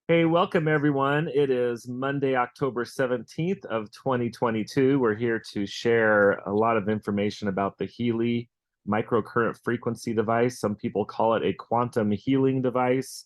Hey, welcome everyone. It is Monday, October 17th of 2022. We're here to share a lot of information about the Healy microcurrent frequency device. Some people call it a quantum healing device.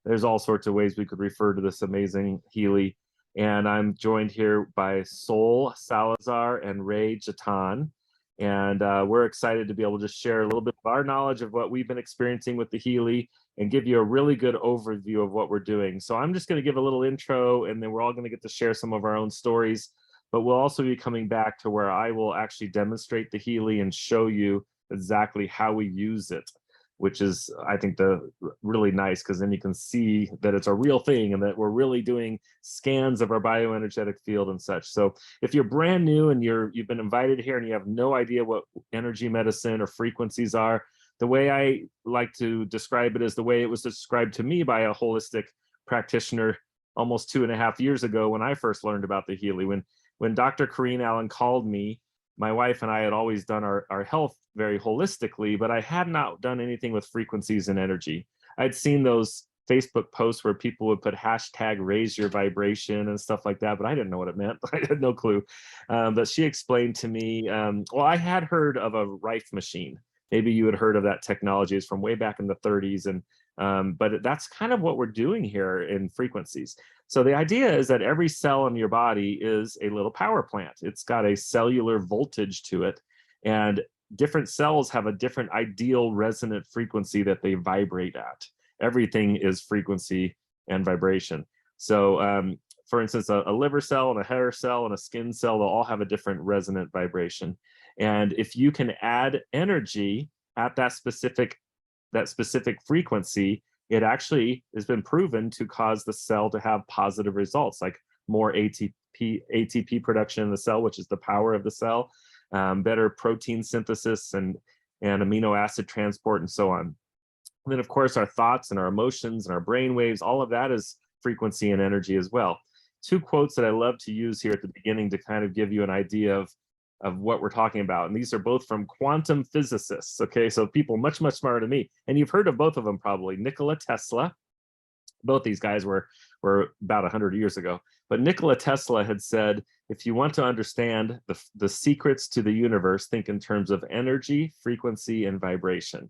There's all sorts of ways we could refer to this amazing Healy. And I'm joined here by Sol Salazar and Ray Jatan. And we're excited to be able to share a little bit of our knowledge of what we've been experiencing with the Healy and give you a really good overview of what we're doing. So I'm just going to give a little intro, and then we're all going to get to share some of our own stories. But we'll also be coming back to where I will actually demonstrate the Healy and show you exactly how we use it, which is, I think, the really nice, because then you can see that it's a real thing and that we're really doing scans of our bioenergetic field and such. So if you're brand new and you've been invited here and you have no idea what energy medicine or frequencies are, the way I like to describe it is the way it was described to me by a holistic practitioner almost 2.5 years ago when I first learned about the Healy. When Dr. Corrine Allen called me, my wife and I had always done our health very holistically, but I had not done anything with frequencies and energy. I'd seen those Facebook posts where people would put hashtag raise your vibration and stuff like that, but I didn't know what it meant. I had no clue. But she explained to me, well, I had heard of a Rife machine. Maybe you had heard of that technology. It's from way back in the 30s. But that's kind of what we're doing here in frequencies. So the idea is that every cell in your body is a little power plant. It's got a cellular voltage to it. And different cells have a different ideal resonant frequency that they vibrate at. Everything is frequency and vibration. So for instance, a liver cell and a hair cell and a skin cell, they'll all have a different resonant vibration. And if you can add energy at that specific frequency, it actually has been proven to cause the cell to have positive results, like more ATP production in the cell, which is the power of the cell, better protein synthesis and amino acid transport, and so on. And then, of course, our thoughts and our emotions and our brain waves, all of that is frequency and energy as well. Two quotes that I love to use here at the beginning to kind of give you an idea of what we're talking about. And these are both from quantum physicists, okay? So people much, much smarter than me. And you've heard of both of them probably. Nikola Tesla. Both these guys were about 100 years ago. But Nikola Tesla had said, if you want to understand the secrets to the universe, think in terms of energy, frequency, and vibration.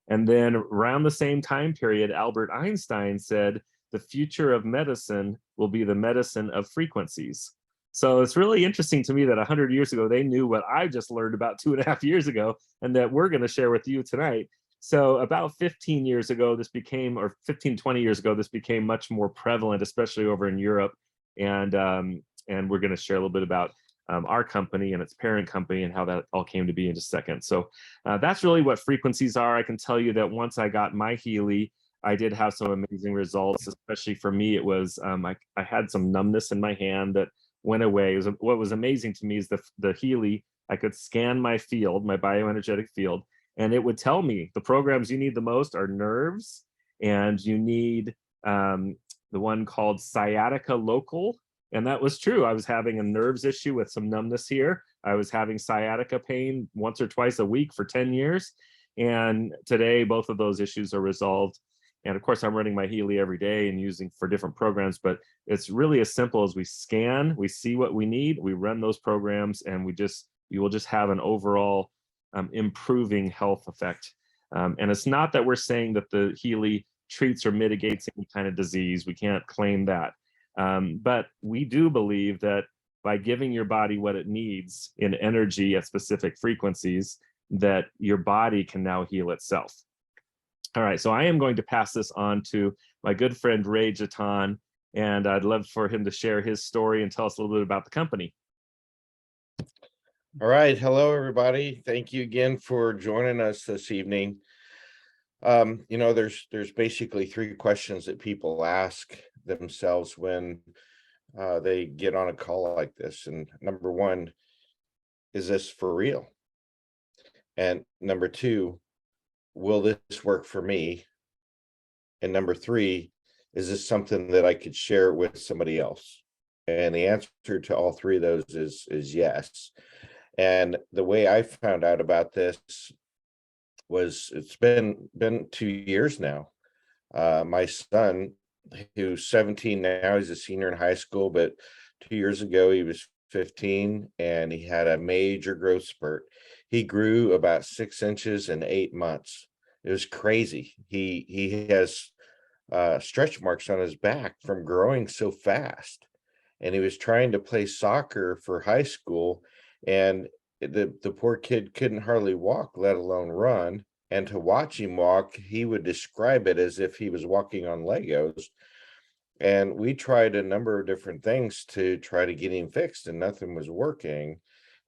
And then around the same time period, Albert Einstein said, the future of medicine will be the medicine of frequencies. So it's really interesting to me that 100 years ago, they knew what I just learned about 2.5 years ago, and that we're going to share with you tonight. So about 15 years ago, this became, or 15, 20 years ago, this became much more prevalent, especially over in Europe. And we're going to share a little bit about our company and its parent company and how that all came to be in just a second. So that's really what frequencies are. I can tell you that once I got my Healy, I did have some amazing results. Especially for me, it was I had some numbness in my hand that went away. What was amazing to me is the Healy, I could scan my field, my bioenergetic field, and it would tell me the programs you need the most are nerves, and you need the one called sciatica local. And that was true. I was having a nerves issue with some numbness here. I was having sciatica pain once or twice a week for 10 years. And today, both of those issues are resolved. And of course, I'm running my Healy every day and using for different programs, but it's really as simple as we scan, we see what we need, we run those programs, and you will just have an overall improving health effect. And it's not that we're saying that the Healy treats or mitigates any kind of disease. We can't claim that. But we do believe that by giving your body what it needs in energy at specific frequencies, that your body can now heal itself. All right, so I am going to pass this on to my good friend Ray Jatan, and I'd love for him to share his story and tell us a little bit about the company. All right, hello everybody. Thank you again for joining us this evening. There's basically three questions that people ask themselves when they get on a call like this. And number one, is this for real? And number two, will this work for me? And number three, is this something that I could share with somebody else? And the answer to all three of those is yes. And the way I found out about this was, it's been 2 years now. My son who's 17 now. He's a senior in high school, but 2 years ago he was 15 and he had a major growth spurt. He grew about 6 inches in 8 months. It was crazy. He has stretch marks on his back from growing so fast. And he was trying to play soccer for high school, and the poor kid couldn't hardly walk, let alone run. And to watch him walk, he would describe it as if he was walking on Legos. And we tried a number of different things to try to get him fixed, and nothing was working.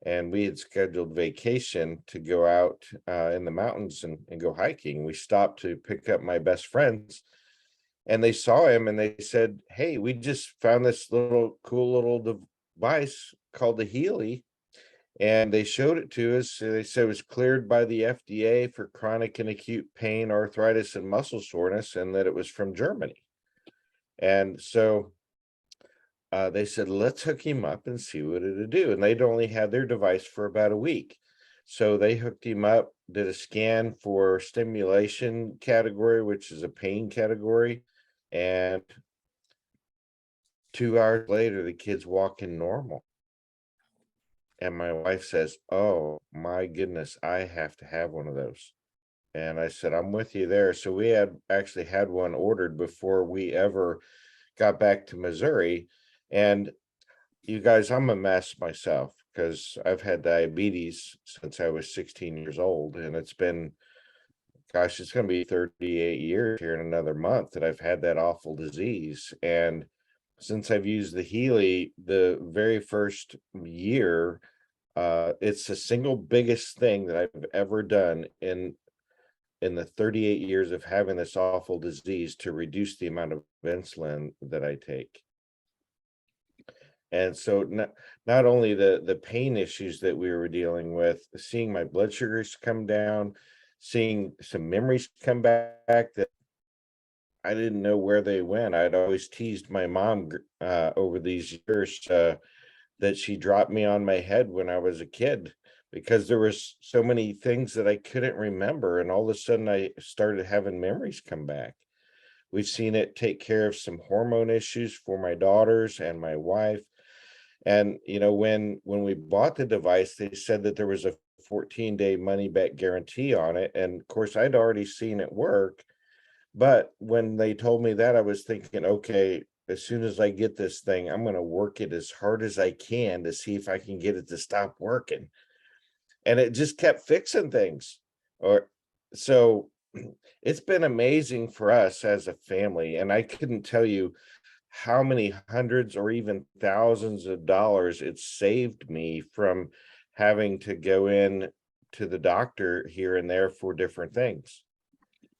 And we had scheduled vacation to go out in the mountains and go hiking. We stopped to pick up my best friends, and they saw him and they said, "Hey, we just found this little cool little device called the Healy." And they showed it to us. They said it was cleared by the FDA for chronic and acute pain, arthritis, and muscle soreness, and that it was from Germany. And so they said, let's hook him up and see what it'll do. And they'd only had their device for about a week. So they hooked him up, did a scan for stimulation category, which is a pain category. And 2 hours later, the kid's walking normal. And my wife says, "Oh my goodness, I have to have one of those." And I said, "I'm with you there." So we had actually had one ordered before we ever got back to Missouri. And you guys, I'm a mess myself because I've had diabetes since I was 16 years old. And it's been, gosh, it's going to be 38 years here in another month that I've had that awful disease. And since I've used the Healy the very first year, it's the single biggest thing that I've ever done in the 38 years of having this awful disease to reduce the amount of insulin that I take. And so not only the pain issues that we were dealing with, seeing my blood sugars come down, seeing some memories come back that I didn't know where they went. I'd always teased my mom over these years that she dropped me on my head when I was a kid because there was so many things that I couldn't remember, and all of a sudden I started having memories come back. We've seen it take care of some hormone issues for my daughters and my wife. And when we bought the device, they said that there was a 14-day money back guarantee on it. And of course, I'd already seen it work. But when they told me that, I was thinking, okay, as soon as I get this thing, I'm going to work it as hard as I can to see if I can get it to stop working. And it just kept fixing things. Or so it's been amazing for us as a family. And I couldn't tell you how many hundreds or even thousands of dollars it saved me from having to go in to the doctor here and there for different things.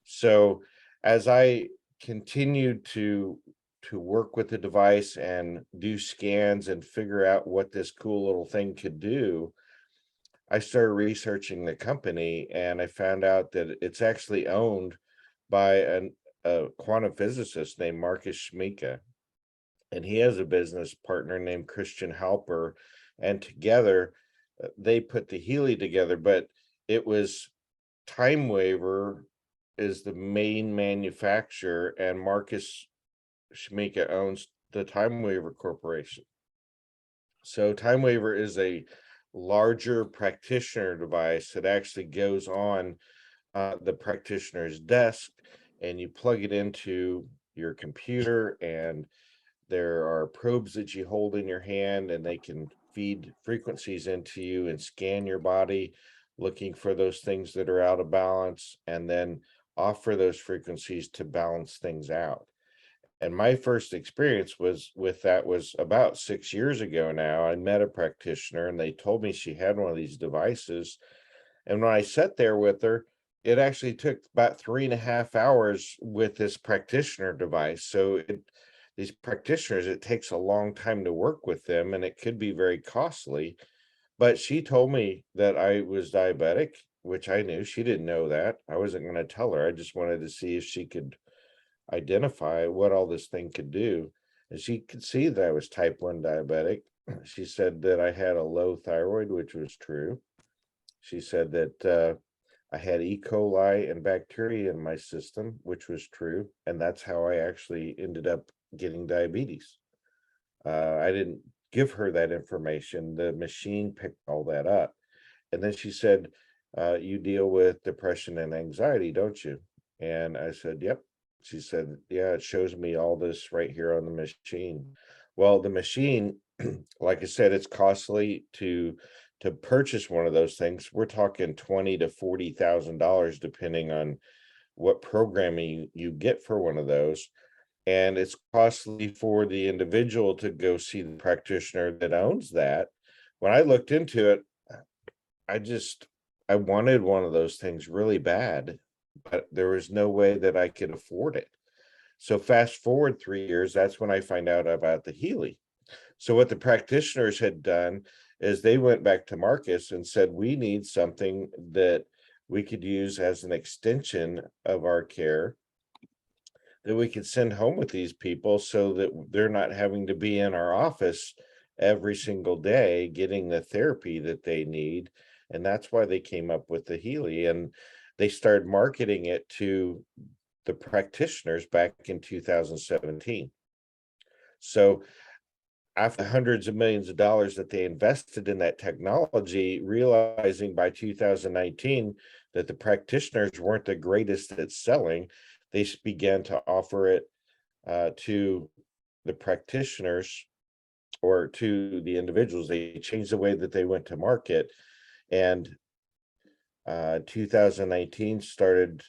So as I continued to work with the device and do scans and figure out what this cool little thing could do, I started researching the company and I found out that it's actually owned by a quantum physicist named Marcus Schmieke, and he has a business partner named Christian Halper, and together they put the Healy together. But it was Time Waver is the main manufacturer, and Marcus Schmieke owns the Time Waver Corporation. So Time Waver is a larger practitioner device that actually goes on the practitioner's desk, and you plug it into your computer, and there are probes that you hold in your hand, and they can feed frequencies into you and scan your body, looking for those things that are out of balance, and then offer those frequencies to balance things out. And my first experience was with that was about 6 years ago now. I met a practitioner and they told me she had one of these devices. And when I sat there with her, it actually took about 3.5 hours with this practitioner device. So these practitioners, it takes a long time to work with them and it could be very costly. But she told me that I was diabetic, which I knew. She didn't know that. I wasn't going to tell her. I just wanted to see if she could identify what all this thing could do. And she could see that I was type 1 diabetic. She said that I had a low thyroid, which was true. She said that I had E. coli and bacteria in my system, which was true. And that's how I actually ended up getting diabetes. I didn't give her that information. The machine picked all that up. And then she said, you deal with depression and anxiety, don't you? And I said, yep. She said, yeah, it shows me all this right here on the machine. Well, the machine, like I said, it's costly to purchase one of those things. We're talking $20,000 to $40,000, depending on what programming you get for one of those. And it's costly for the individual to go see the practitioner that owns that. When I looked into it, I just I wanted one of those things really bad, but there was no way that I could afford it. So fast forward 3 years, that's when I find out about the Healy. So what the practitioners had done is they went back to Marcus and said, we need something that we could use as an extension of our care that we could send home with these people so that they're not having to be in our office every single day getting the therapy that they need. And that's why they came up with the Healy, and they started marketing it to the practitioners back in 2017. So after hundreds of millions of dollars that they invested in that technology, realizing by 2019 that the practitioners weren't the greatest at selling, they began to offer it to the practitioners or to the individuals. They changed the way that they went to market, and 2019 started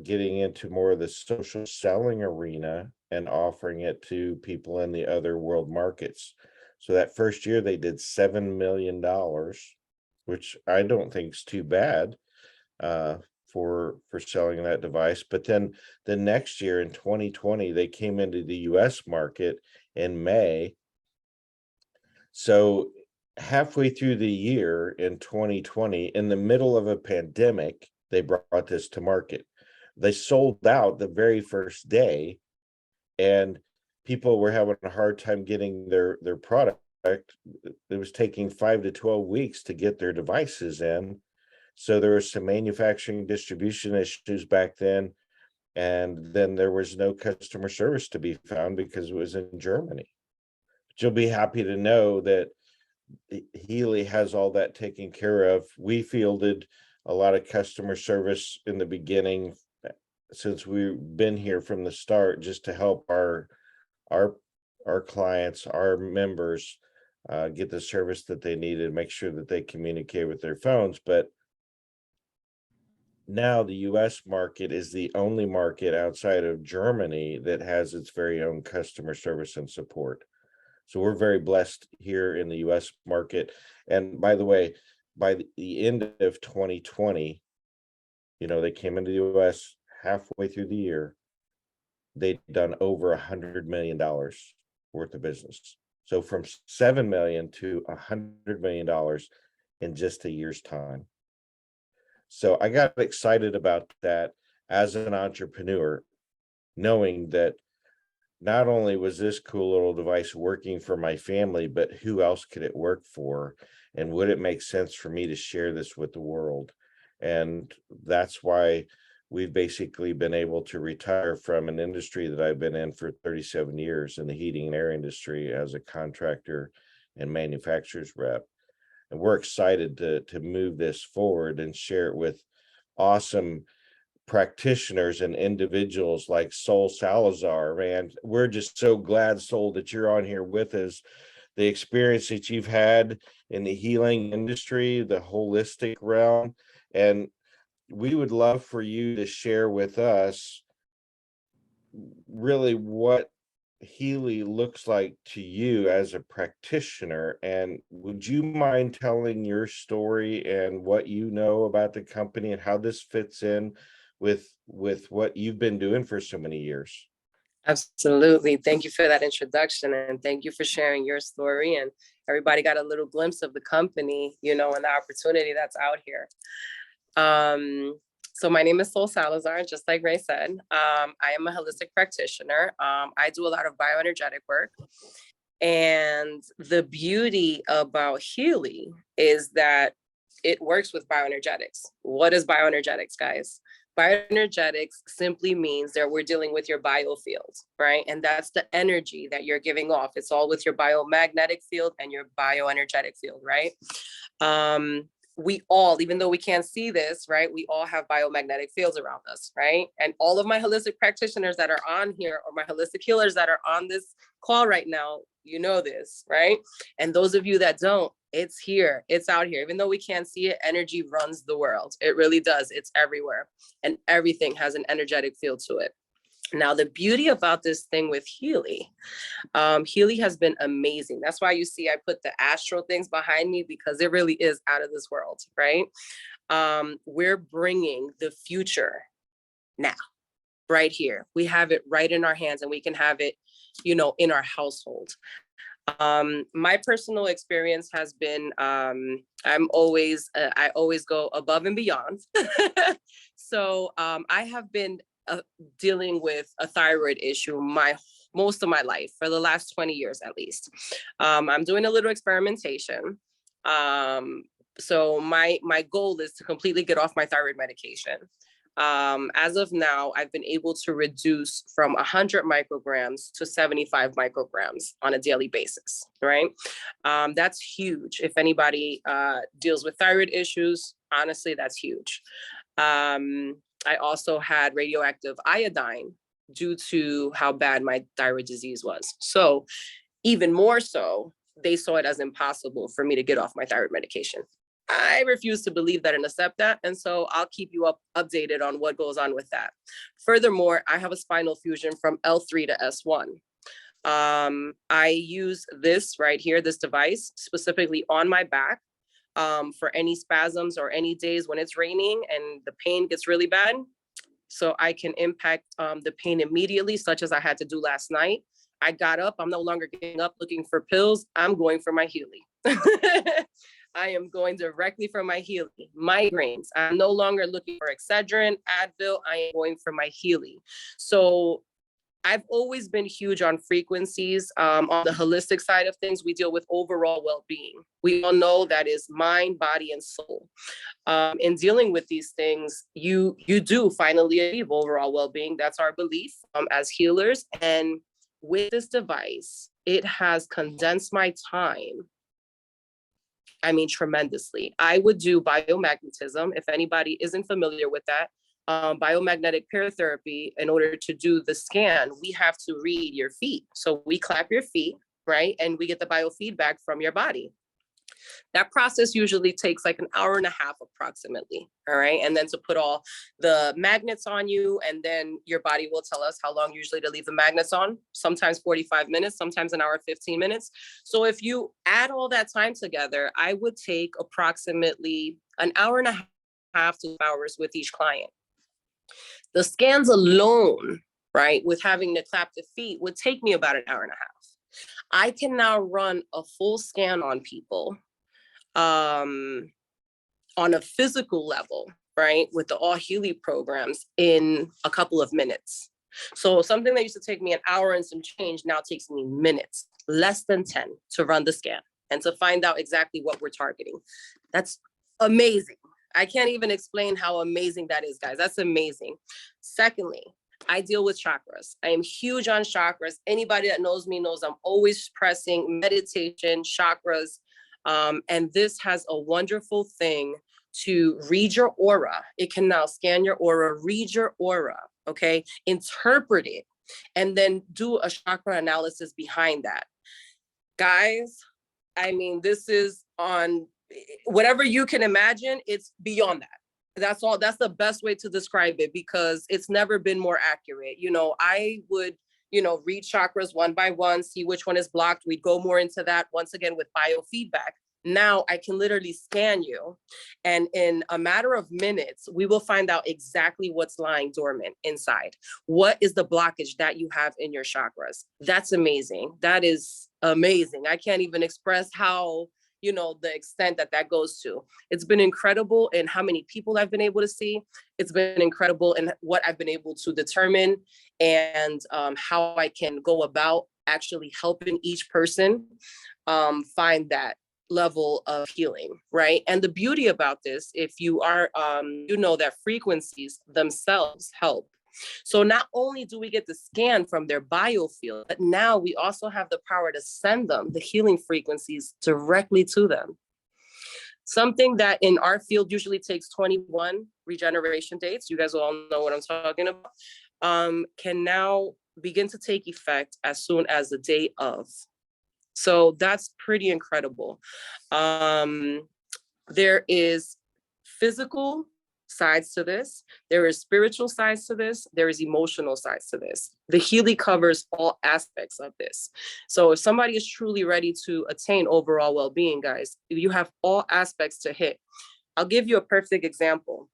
getting into more of the social selling arena and offering it to people in the other world markets. So that first year they did $7 million, which I don't think is too bad uh, for selling that device. But then the next year in 2020, they came into the U.S. market in May. So halfway through the year in 2020, in the middle of a pandemic, they brought this to market. They sold out the very first day, and people were having a hard time getting their product. It was taking 5 to 12 weeks to get their devices in. So there was some manufacturing distribution issues back then, and then there was no customer service to be found because it was in Germany. But you'll be happy to know that Healy has all that taken care of. We fielded a lot of customer service in the beginning since we've been here from the start, just to help our our clients, our members get the service that they needed, make sure that they communicate with their phones. But now the US market is the only market outside of Germany that has its very own customer service and support. So we're very blessed here in the US market. And by the way, by the end of 2020, they came into the US halfway through the year, they'd done over $100 million worth of business. So from 7 million to $100 million in just a year's time. So I got excited about that as an entrepreneur, knowing that not only was this cool little device working for my family, but who else could it work for? And would it make sense for me to share this with the world? And that's why we've basically been able to retire from an industry that I've been in for 37 years in the heating and air industry as a contractor and manufacturer's rep. And we're excited to move this forward and share it with awesome practitioners and individuals like Sol Salazar. Man, we're just so glad, Sol, that you're on here with us. The experience that you've had in the healing industry, the holistic realm, and we would love for you to share with us really what Healy looks like to you as a practitioner. And would you mind telling your story and what you know about the company and how this fits in with what you've been doing for so many years? Absolutely. Thank you for that introduction, and thank you for sharing your story. And everybody got a little glimpse of the company, and the opportunity that's out here. So my name is Sol Salazar, just like Ray said. I am a holistic practitioner. I do a lot of bioenergetic work. And the beauty about Healy is that it works with bioenergetics. What is bioenergetics, guys? Bioenergetics simply means that we're dealing with your biofield, right? And that's the energy that you're giving off. It's all with your biomagnetic field and your bioenergetic field, right? We all, even though we can't see this, right? We all have biomagnetic fields around us, right? And all of my holistic practitioners that are on here, or my holistic healers that are on this call right now, you know this, right? And those of you that don't, it's here, it's out here. Even though we can't see it, energy runs the world. It really does. It's everywhere. And everything has an energetic field to it. Now, the beauty about this thing with Healy, Healy has been amazing. That's why you see I put the astral things behind me, because it really is out of this world, right? We're bringing the future now, right here. We have it right in our hands, and we can have it, you know, in our household. My personal experience has been, I always go above and beyond. So I have been dealing with a thyroid issue most of my life, for the last 20 years at least. I'm doing a little experimentation. So my goal is to completely get off my thyroid medication. As of now, I've been able to reduce from 100 micrograms to 75 micrograms on a daily basis, right? That's huge. If anybody deals with thyroid issues, honestly, that's huge. I also had radioactive iodine due to how bad my thyroid disease was. So even more so, they saw it as impossible for me to get off my thyroid medication. I refuse to believe that and accept that. And so I'll keep you updated on what goes on with that. Furthermore, I have a spinal fusion from L3 to S1. I use this right here, this device, specifically on my back, for any spasms or any days when it's raining and the pain gets really bad. So I can impact the pain immediately, such as I had to do last night. I got up, I'm no longer getting up looking for pills. I'm going for my Healy. I am going directly for my Healy. Migraines, I'm no longer looking for Excedrin, Advil, I am going for my Healy. So I've always been huge on frequencies. On the holistic side of things, we deal with overall well-being. We all know that is mind, body, and soul. In dealing with these things, you do finally achieve overall well-being. That's our belief as healers. And with this device, it has condensed my time, I mean, tremendously. I would do biomagnetism. If anybody isn't familiar with that, biomagnetic pair therapy, in order to do the scan, we have to read your feet. So we clap your feet, right? And we get the biofeedback from your body. That process usually takes like an hour and a half approximately, all right? And then to put all the magnets on you, and then your body will tell us how long usually to leave the magnets on, sometimes 45 minutes, sometimes an hour, 15 minutes. So if you add all that time together, I would take approximately an hour and a half to 2 hours with each client. The scans alone, right, with having to clap the feet would take me about an hour and a half. I can now run a full scan on people on a physical level, right, with the All Healy programs in a couple of minutes. So something that used to take me an hour and some change now takes me minutes, less than 10, to run the scan and to find out exactly what we're targeting. That's amazing. I can't even explain how amazing that is, guys. That's amazing. Secondly, I deal with chakras. I am huge on chakras. Anybody that knows me knows I'm always pressing meditation, chakras. And this has a wonderful thing to read your aura. It can now scan your aura, read your aura, okay? Interpret it, and then do a chakra analysis behind that. Guys, I mean, this is on whatever you can imagine, it's beyond that. That's all. That's the best way to describe it, because it's never been more accurate. You know, I would, read chakras one by one, see which one is blocked. We'd go more into that once again with biofeedback. Now I can literally scan you, and in a matter of minutes, we will find out exactly what's lying dormant inside. What is the blockage that you have in your chakras? That's amazing. That is amazing. I can't even express how, the extent that goes to. It's been incredible in how many people I've been able to see. It's been incredible in what I've been able to determine, and how I can go about actually helping each person find that level of healing, right? And the beauty about this, if you are, you know that frequencies themselves help. So not only do we get the scan from their biofield, but now we also have the power to send them the healing frequencies directly to them. Something that in our field usually takes 21 regeneration dates, you guys all know what I'm talking about, can now begin to take effect as soon as the day of. So that's pretty incredible. There is physical sides to this. There is spiritual sides to this. There is emotional sides to this. The Healy covers all aspects of this. So if somebody is truly ready to attain overall well-being, guys, you have all aspects to hit. I'll give you a perfect example.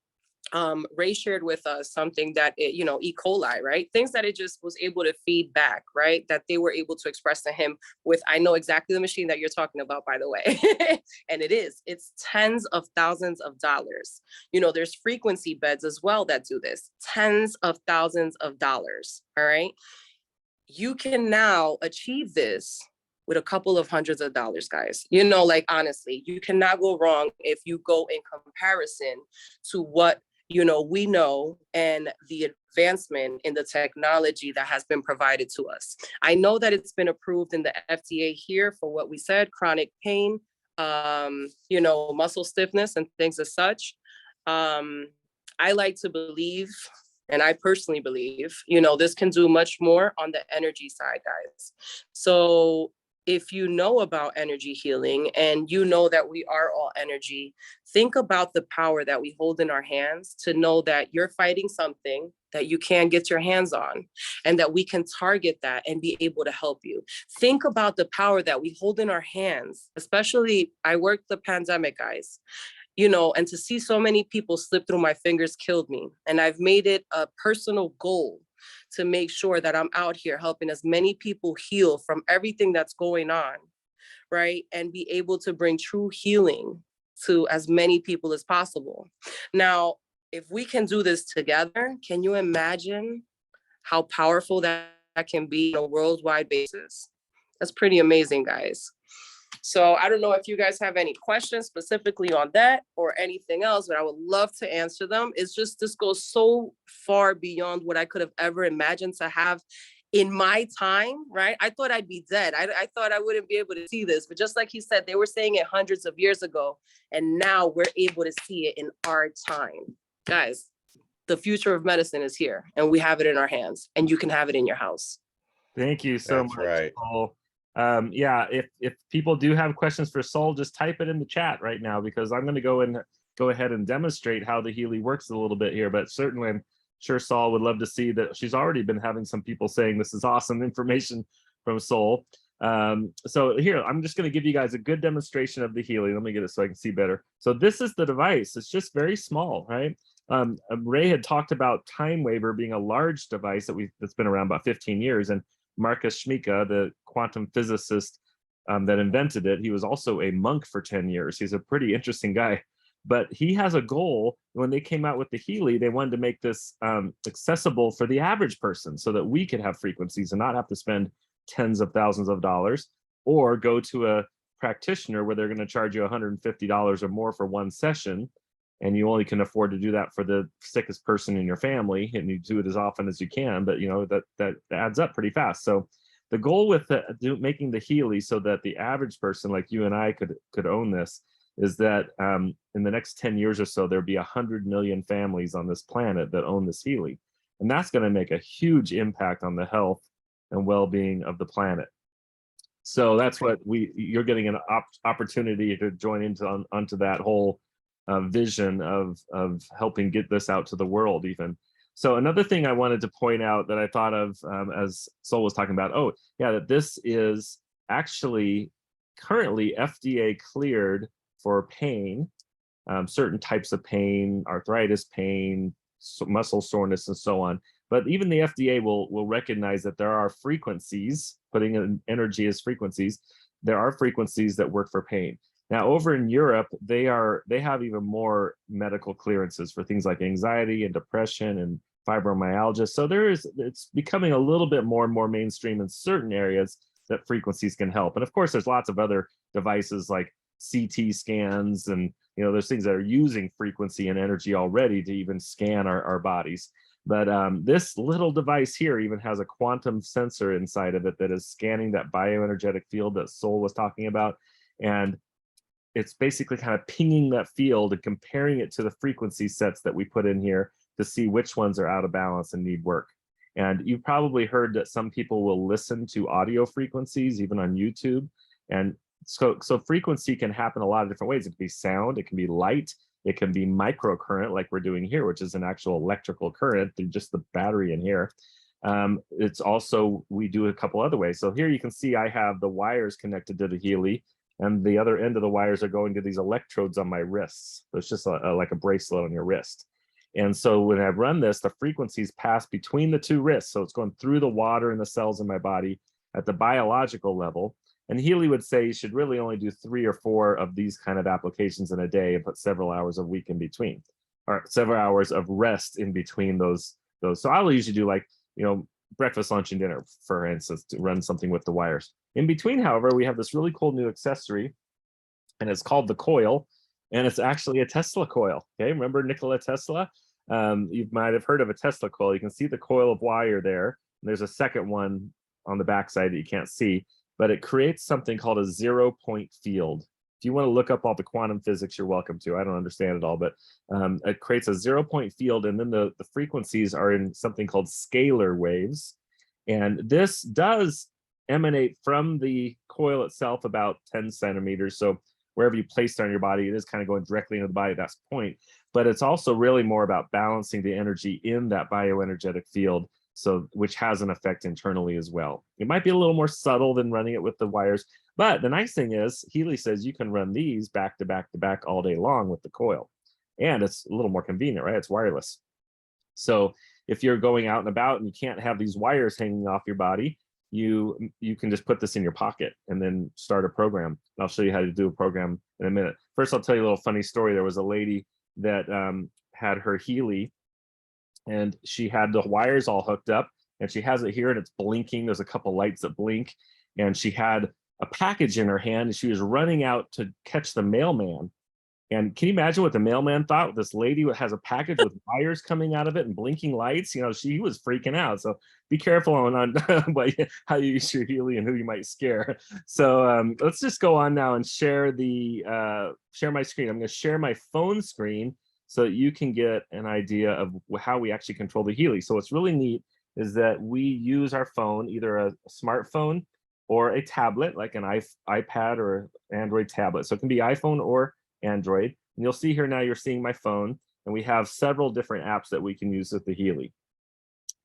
Ray shared with us something that you know, E. coli, right? Things that it just was able to feed back, right? That they were able to express to him with, I know exactly the machine that you're talking about, by the way. And it's tens of thousands of dollars. You know, there's frequency beds as well that do this, tens of thousands of dollars. All right. You can now achieve this with a couple of hundreds of dollars, guys. You know, like, honestly, you cannot go wrong if you go in comparison to what, you know, we know, and the advancement in the technology that has been provided to us. I know that it's been approved in the FDA here for what we said, chronic pain, you know, muscle stiffness and things as such. I like to believe, and I personally believe, you know, this can do much more on the energy side, guys. So if you know about energy healing and you know that we are all energy, think about the power that we hold in our hands to know that you're fighting something that you can't get your hands on, and that we can target that and be able to help you. Think about the power that we hold in our hands, especially I worked the pandemic, guys. You know, and to see so many people slip through my fingers killed me. And I've made it a personal goal to make sure that I'm out here helping as many people heal from everything that's going on, right? And be able to bring true healing to as many people as possible. Now, if we can do this together, can you imagine how powerful that can be on a worldwide basis? That's pretty amazing, guys. So I don't know if you guys have any questions specifically on that or anything else, but I would love to answer them. It's just, this goes so far beyond what I could have ever imagined to have in my time, right? I thought I'd be dead. I thought I wouldn't be able to see this, but just like he said, they were saying it hundreds of years ago, and now we're able to see it in our time. Guys, the future of medicine is here, and we have it in our hands, and you can have it in your house. Thank you so That's much, right. Sol. Yeah, if people do have questions for Sol, just type it in the chat right now, because I'm going to go ahead and demonstrate how the Healy works a little bit here. But certainly, I'm sure Sol would love to see that. She's already been having some people saying this is awesome information from Sol. So here, I'm just going to give you guys a good demonstration of the Healy. Let me get it so I can see better. So this is the device. It's just very small, right? Ray had talked about Time Waver being a large device that's been around about 15 years, and Marcus Schmika, the quantum physicist that invented it, he was also a monk for 10 years. He's a pretty interesting guy, but he has a goal. When they came out with the Healy, they wanted to make this accessible for the average person so that we could have frequencies and not have to spend tens of thousands of dollars or go to a practitioner where they're going to charge you $150 or more for one session, and you only can afford to do that for the sickest person in your family, and you do it as often as you can, but you know that adds up pretty fast. So the goal with making the Healy so that the average person like you and I could own this is that in the next 10 years or so, there'll be 100 million families on this planet that own this Healy, and that's going to make a huge impact on the health and well-being of the planet. So that's what you're getting an opportunity to join onto that whole vision of helping get this out to the world even. So another thing I wanted to point out that I thought of as Sol was talking about, oh yeah, that this is actually currently FDA cleared for pain, certain types of pain, arthritis pain, muscle soreness, and so on. But even the FDA will recognize that there are frequencies, putting in energy as frequencies, there are frequencies that work for pain. Now, over in Europe, they have even more medical clearances for things like anxiety and depression and fibromyalgia. So it's becoming a little bit more and more mainstream in certain areas that frequencies can help. And of course, there's lots of other devices like CT scans, and there's things that are using frequency and energy already to even scan our bodies. But this little device here even has a quantum sensor inside of it that is scanning that bioenergetic field that Sol was talking about. And it's basically kind of pinging that field and comparing it to the frequency sets that we put in here to see which ones are out of balance and need work. And you've probably heard that some people will listen to audio frequencies, even on YouTube. And so frequency can happen a lot of different ways. It can be sound, it can be light, it can be microcurrent like we're doing here, which is an actual electrical current through just the battery in here. It's also, we do a couple other ways. So here you can see I have the wires connected to the Healy, and the other end of the wires are going to these electrodes on my wrists. So it's just like a bracelet on your wrist. And so when I run this, the frequencies pass between the two wrists. So it's going through the water and the cells in my body at the biological level. And Healy would say you should really only do 3 or 4 of these kind of applications in a day and put several hours a week in between, or several hours of rest in between those. So I'll usually do like, breakfast, lunch, and dinner, for instance, to run something with the wires. In between, however, we have this really cool new accessory, and it's called the coil, and it's actually a Tesla coil. Okay, remember Nikola Tesla? You might have heard of a Tesla coil. You can see the coil of wire there. And there's a second one on the backside that you can't see, but it creates something called a 0-point field. If you want to look up all the quantum physics, you're welcome to. I don't understand it all, but it creates a 0-point field, and then the frequencies are in something called scalar waves. And this does emanate from the coil itself about 10 centimeters. So wherever you place it on your body, it is kind of going directly into the body at that point. But it's also really more about balancing the energy in that bioenergetic field, so which has an effect internally as well. It might be a little more subtle than running it with the wires, but the nice thing is Healy says you can run these back to back to back all day long with the coil, and it's a little more convenient, right? It's wireless. So if you're going out and about and you can't have these wires hanging off your body, you can just put this in your pocket and then start a program. I'll show you how to do a program in a minute. First, I'll tell you a little funny story. There was a lady that had her Healy, and she had the wires all hooked up, and she has it here and it's blinking. There's a couple lights that blink, and she had a package in her hand, and she was running out to catch the mailman. And can you imagine what the mailman thought? This lady has a package with wires coming out of it and blinking lights. She was freaking out. So be careful on how you use your Healy and who you might scare. So let's just go on now and share my screen. I'm going to share my phone screen so that you can get an idea of how we actually control the Healy. So what's really neat is that we use our phone, either a smartphone or a tablet, like an iPad or Android tablet. So it can be iPhone or Android. And you'll see here now, you're seeing my phone, and we have several different apps that we can use with the Healy.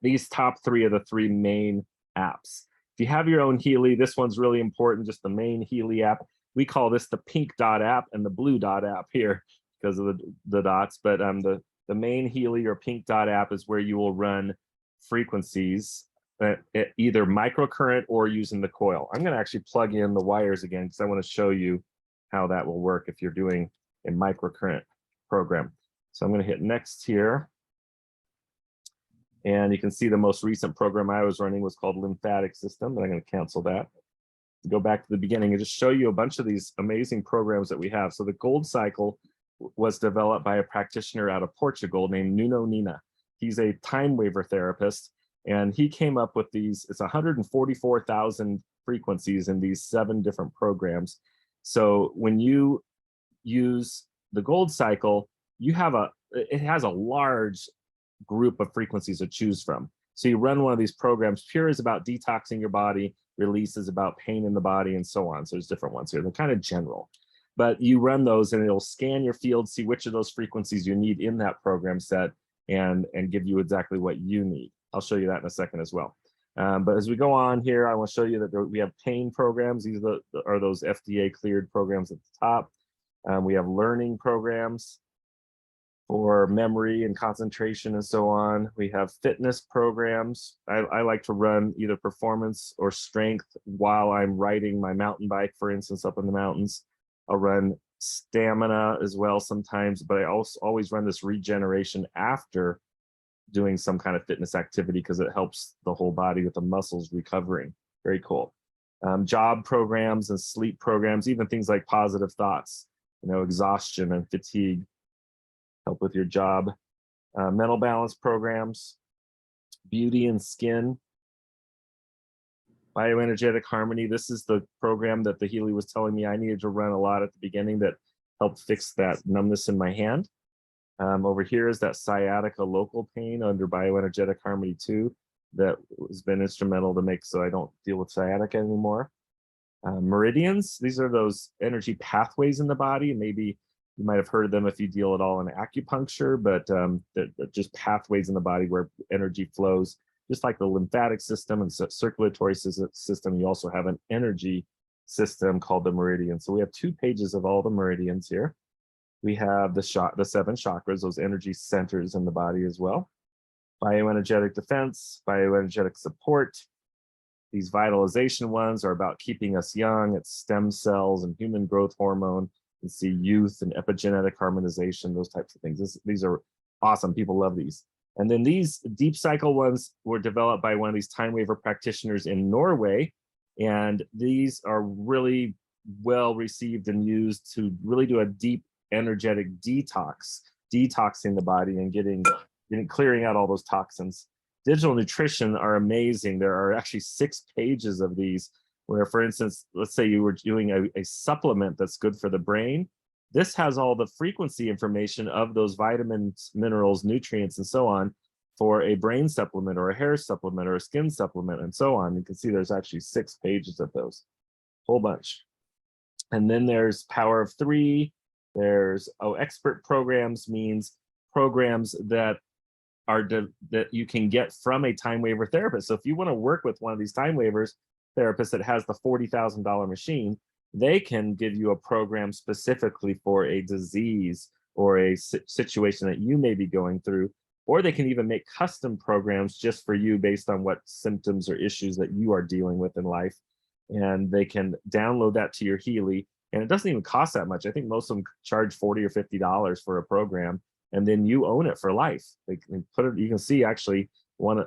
These top 3 are the 3 main apps. If you have your own Healy, this one's really important, just the main Healy app. We call this the pink dot app and the blue dot app here because of the dots. But the main Healy or pink dot app is where you will run frequencies, either microcurrent or using the coil. I'm going to actually plug in the wires again because I want to show you how that will work if you're doing a microcurrent program. So I'm going to hit next here. And you can see the most recent program I was running was called lymphatic system, but I'm going to cancel that. Go back to the beginning and just show you a bunch of these amazing programs that we have. So the Gold Cycle was developed by a practitioner out of Portugal named Nuno Nina. He's a time waver therapist, and he came up with these. It's 144,000 frequencies in these 7 different programs. So when you use the Gold Cycle, it has a large group of frequencies to choose from. So you run one of these programs. Pure is about detoxing your body, Release is about pain in the body, and so on. So there's different ones here. They're kind of general, but you run those and it'll scan your field, see which of those frequencies you need in that program set, and give you exactly what you need. I'll show you that in a second as well. But as we go on here, I want to show you that we have pain programs. These are those FDA cleared programs at the top. We have learning programs for memory and concentration and so on. We have fitness programs. I like to run either performance or strength while I'm riding my mountain bike, for instance, up in the mountains. I'll run stamina as well sometimes, but I also always run this regeneration after doing some kind of fitness activity because it helps the whole body with the muscles recovering. Very cool. job programs and sleep programs, even things like positive thoughts, exhaustion and fatigue, help with your job, mental balance programs, beauty and skin, bioenergetic harmony. This is the program that the Healy was telling me I needed to run a lot at the beginning that helped fix that numbness in my hand. Over here is that sciatica local pain under bioenergetic harmony 2 that has been instrumental to make so I don't deal with sciatica anymore. Meridians, these are those energy pathways in the body. Maybe you might have heard of them if you deal at all in acupuncture, but they're just pathways in the body where energy flows, just like the lymphatic system and circulatory system. You also have an energy system called the meridian. So we have 2 pages of all the meridians here. We have the 7 chakras, those energy centers in the body as well. Bioenergetic defense, bioenergetic support. These vitalization ones are about keeping us young. It's stem cells and human growth hormone. You see youth and epigenetic harmonization, those types of things. These are awesome. People love these. And then these deep cycle ones were developed by one of these time waver practitioners in Norway. And these are really well received and used to really do a deep energetic detoxing the body and clearing out all those toxins. Digital nutrition are amazing. There are actually 6 pages of these where, for instance, let's say you were doing a supplement that's good for the brain. This has all the frequency information of those vitamins, minerals, nutrients, and so on for a brain supplement or a hair supplement or a skin supplement and so on. You can see there's actually 6 pages of those, whole bunch. And then there's Power of 3. There's, expert programs means programs that that you can get from a time waver therapist. So if you want to work with one of these time waivers therapists that has the $40,000 machine, they can give you a program specifically for a disease or a situation that you may be going through, or they can even make custom programs just for you based on what symptoms or issues that you are dealing with in life. And they can download that to your Healy, and it doesn't even cost that much. I think most of them charge $40 or $50 for a program, and then you own it for life. They can put it, you can see actually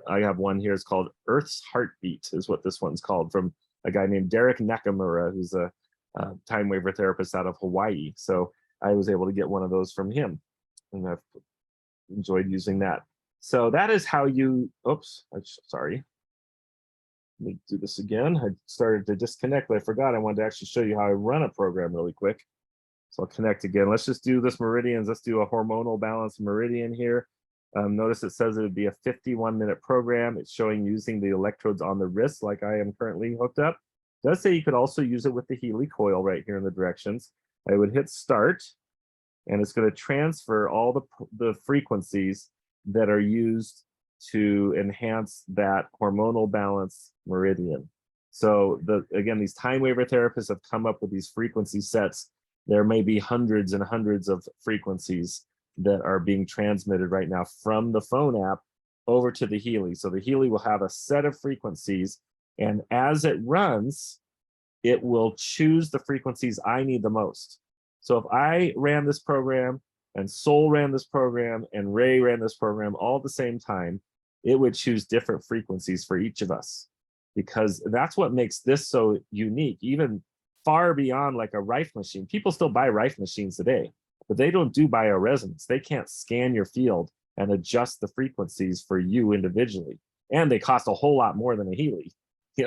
I have one here, it's called Earth's Heartbeat is what this one's called, from a guy named Derek Nakamura, who's a time waver therapist out of Hawaii. So I was able to get one of those from him, and I've enjoyed using that. So that is how you, sorry. Let me do this again. I started to disconnect, but I forgot I wanted to actually show you how I run a program really quick. So I'll connect again. Let's just do this meridians. Let's do a hormonal balance meridian here. Notice it says it would be a 51-minute program. It's showing using the electrodes on the wrist like I am currently hooked up. It does say you could also use it with the Healy coil right here in the directions. I would hit start, and it's going to transfer all the frequencies that are used to enhance that hormonal balance meridian. So again, these time waver therapists have come up with these frequency sets. There may be hundreds and hundreds of frequencies that are being transmitted right now from the phone app over to the Healy. So the Healy will have a set of frequencies, and as it runs, it will choose the frequencies I need the most. So if I ran this program and Sol ran this program and Ray ran this program all at the same time, it would choose different frequencies for each of us, because that's what makes this so unique, even far beyond like a Rife machine. People still buy Rife machines today, but they don't do bioresonance. They can't scan your field and adjust the frequencies for you individually. And they cost a whole lot more than a Healy.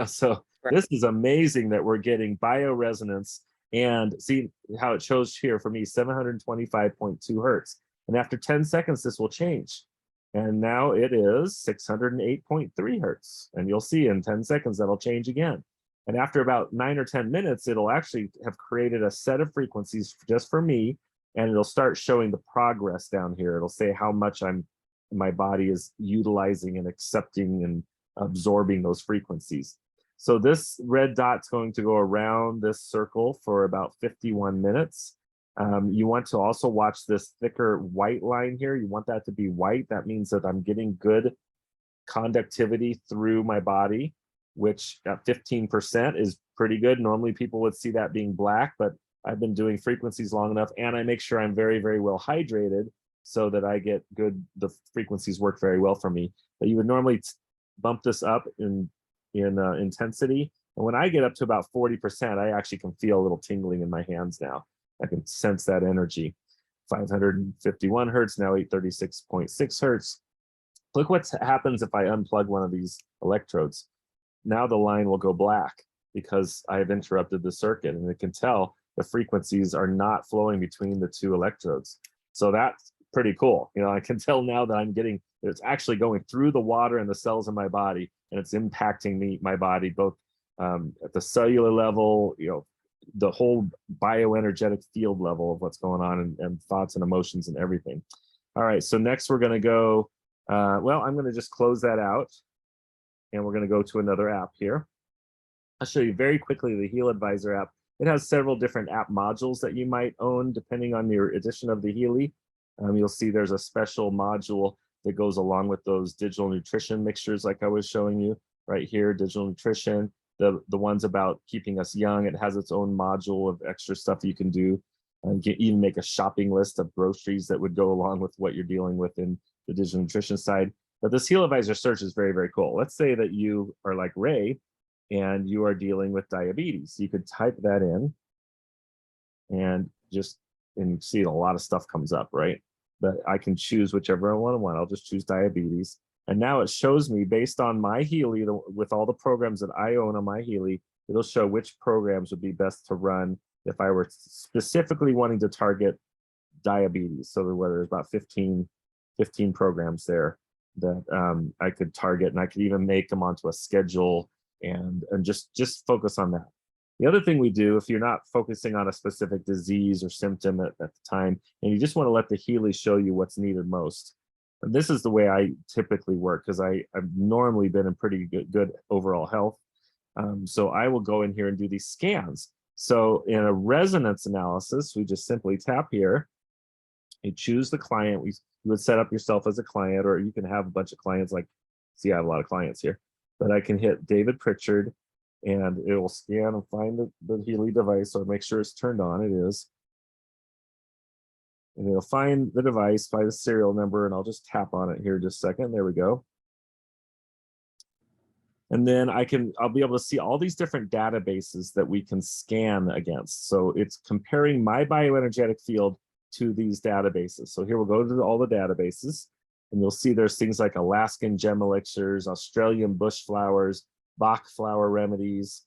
So Right. This is amazing that we're getting bioresonance, and see how it shows here for me, 725.2 hertz. And after 10 seconds, this will change. And now it is 608.3 hertz. And you'll see in 10 seconds, that'll change again. And after about 9 or 10 minutes, it'll actually have created a set of frequencies just for me, and it'll start showing the progress down here. It'll say how much my body is utilizing and accepting and absorbing those frequencies. So this red dot's going to go around this circle for about 51 minutes. You want to also watch this thicker white line here. You want that to be white. That means that I'm getting good conductivity through my body, which at 15% is pretty good. Normally people would see that being black, but I've been doing frequencies long enough, and I make sure I'm very, very well hydrated so that I get good, the frequencies work very well for me. But you would normally bump this up in intensity, And when I get up to about 40%, I actually can feel a little tingling in my hands now. I can sense that energy. 551 hertz, now 836.6 hertz. Look what happens if I unplug one of these electrodes. Now the line will go black because I have interrupted the circuit, and it can tell the frequencies are not flowing between the two electrodes. So that's pretty cool. You know, I can tell now that I'm getting, it's actually going through the water and the cells in my body, and it's impacting my body, both at the cellular level, you know, the whole bioenergetic field level of what's going on, and thoughts and emotions and everything. All right, so next we're going to go, well, I'm going to just close that out, and we're going to go to another app here. I'll show you very quickly the Heal Advisor app. It has several different app modules that you might own depending on your edition of the Healy. You'll see there's a special module that goes along with those digital nutrition mixtures like I was showing you right here, digital nutrition. The ones about keeping us young, it has its own module of extra stuff you can do. You can even make a shopping list of groceries that would go along with what you're dealing with in the digital nutrition side. But this Heal Advisor search is very, very cool. Let's say that you are like Ray and you are dealing with diabetes. You could type that in and you see a lot of stuff comes up, right? But I can choose whichever one I want. I'll just choose diabetes. And now it shows me based on my Healy, with all the programs that I own on my Healy, it'll show which programs would be best to run if I were specifically wanting to target diabetes. So whether there's about 15 programs there that I could target, and I could even make them onto a schedule and just focus on that. The other thing we do, if you're not focusing on a specific disease or symptom at the time, and you just want to let the Healy show you what's needed most. And this is the way I typically work, because I've normally been in pretty good overall health. So I will go in here and do these scans. So in a resonance analysis, we just simply tap here. You choose the client. You would set up yourself as a client, or you can have a bunch of clients. Like, see, I have a lot of clients here. But I can hit David Pritchard, and it will scan and find the Healy device, or make sure it's turned on. It is. And it'll find the device by the serial number, and I'll just tap on it here just a second. There we go. And then I'll be able to see all these different databases that we can scan against. So it's comparing my bioenergetic field to these databases. So here we'll go to all the databases, and you'll see there's things like Alaskan gem elixirs, Australian bush flowers, Bach flower remedies.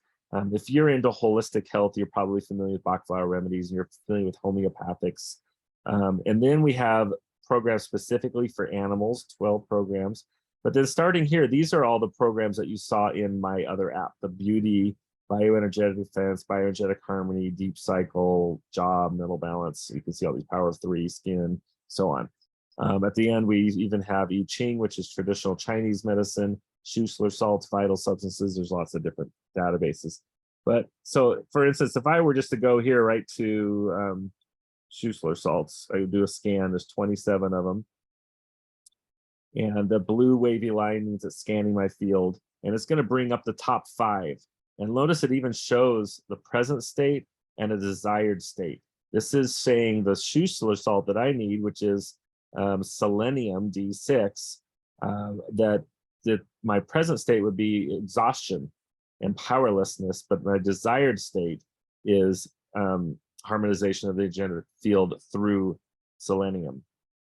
If you're into holistic health, you're probably familiar with Bach flower remedies, and you're familiar with homeopathics. And then we have programs specifically for animals, 12 programs. But then starting here, these are all the programs that you saw in my other app, the Beauty, Bioenergetic Defense, Bioenergetic Harmony, Deep Cycle, Job, Mental Balance. You can see all these Power of Three, Skin, so on. At the end, we even have I Ching, which is traditional Chinese medicine, Schussler salts, vital substances. There's lots of different databases. But so, for instance, if I were just to go here right to Schussler salts, I would do a scan. There's 27 of them. And the blue wavy line means it's scanning my field, and it's going to bring up the top 5. And notice it even shows the present state and a desired state. This is saying the Schussler salt that I need, which is selenium D6, that my present state would be exhaustion and powerlessness, but my desired state is harmonization of the genetic field through selenium.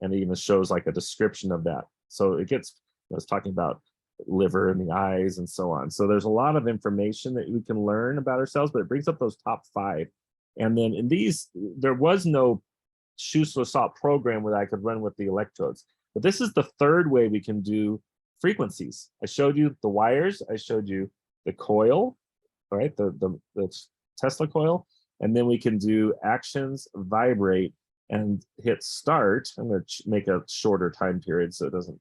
And it even shows like a description of that. So it gets, I was talking about liver and the eyes and so on. So there's a lot of information that we can learn about ourselves, but it brings up those top 5. And then in these, there was no Schussler salt program where I could run with the electrodes. But this is the third way we can do frequencies. I showed you the wires, I showed you the coil, right? The Tesla coil. And then we can do actions, vibrate, and hit start. I'm going to make a shorter time period so it doesn't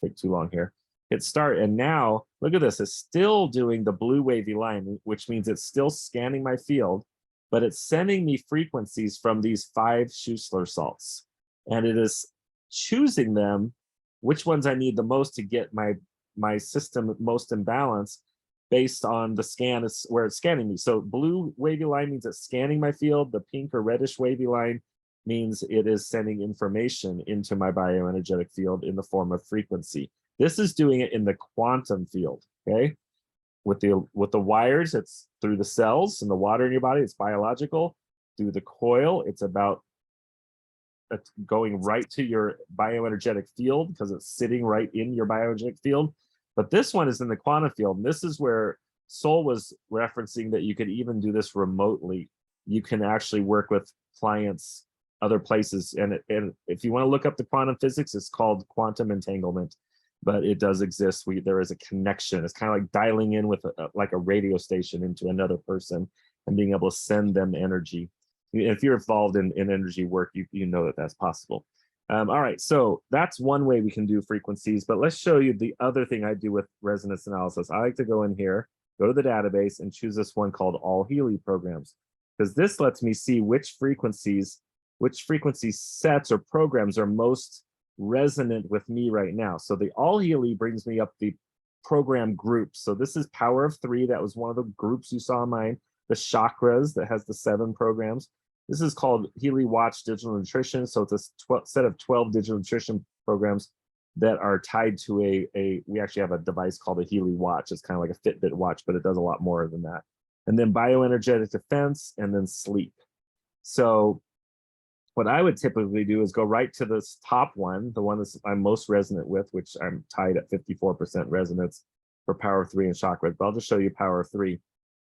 take too long here. Hit start, and now look at this. It's still doing the blue wavy line, which means it's still scanning my field, but it's sending me frequencies from these 5 Schussler salts, and it is choosing them, which ones I need the most to get my system most in balance based on the scan is where it's scanning me. So blue wavy line means it's scanning my field. The pink or reddish wavy line means it is sending information into my bioenergetic field in the form of frequency. This is doing it in the quantum field, okay? with the wires, it's through the cells and the water in your body, it's biological. Through the coil, it's about going right to your bioenergetic field because it's sitting right in your bioenergetic field. But this one is in the quantum field. And this is where Sol was referencing that you could even do this remotely. You can actually work with clients other places. And if you want to look up the quantum physics, it's called quantum entanglement, but it does exist. There is a connection. It's kind of like dialing in with like a radio station into another person and being able to send them energy. If you're involved in energy work, you know that that's possible. All right, so that's one way we can do frequencies, but let's show you the other thing I do with resonance analysis. I like to go in here, go to the database and choose this one called All Healy Programs, because this lets me see which frequency sets or programs are most resonant with me right now. So the All Healy brings me up the program groups. So this is Power of 3. That was one of the groups you saw in mine. The chakras that has the 7 programs. This is called Healy Watch Digital Nutrition. So it's a set of 12 digital nutrition programs that are tied to we actually have a device called a Healy Watch. It's kind of like a Fitbit watch, but it does a lot more than that. And then bioenergetic defense, and then sleep. So what I would typically do is go right to this top one, the one that I'm most resonant with, which I'm tied at 54% resonance for Power 3 and chakras, but I'll just show you Power 3.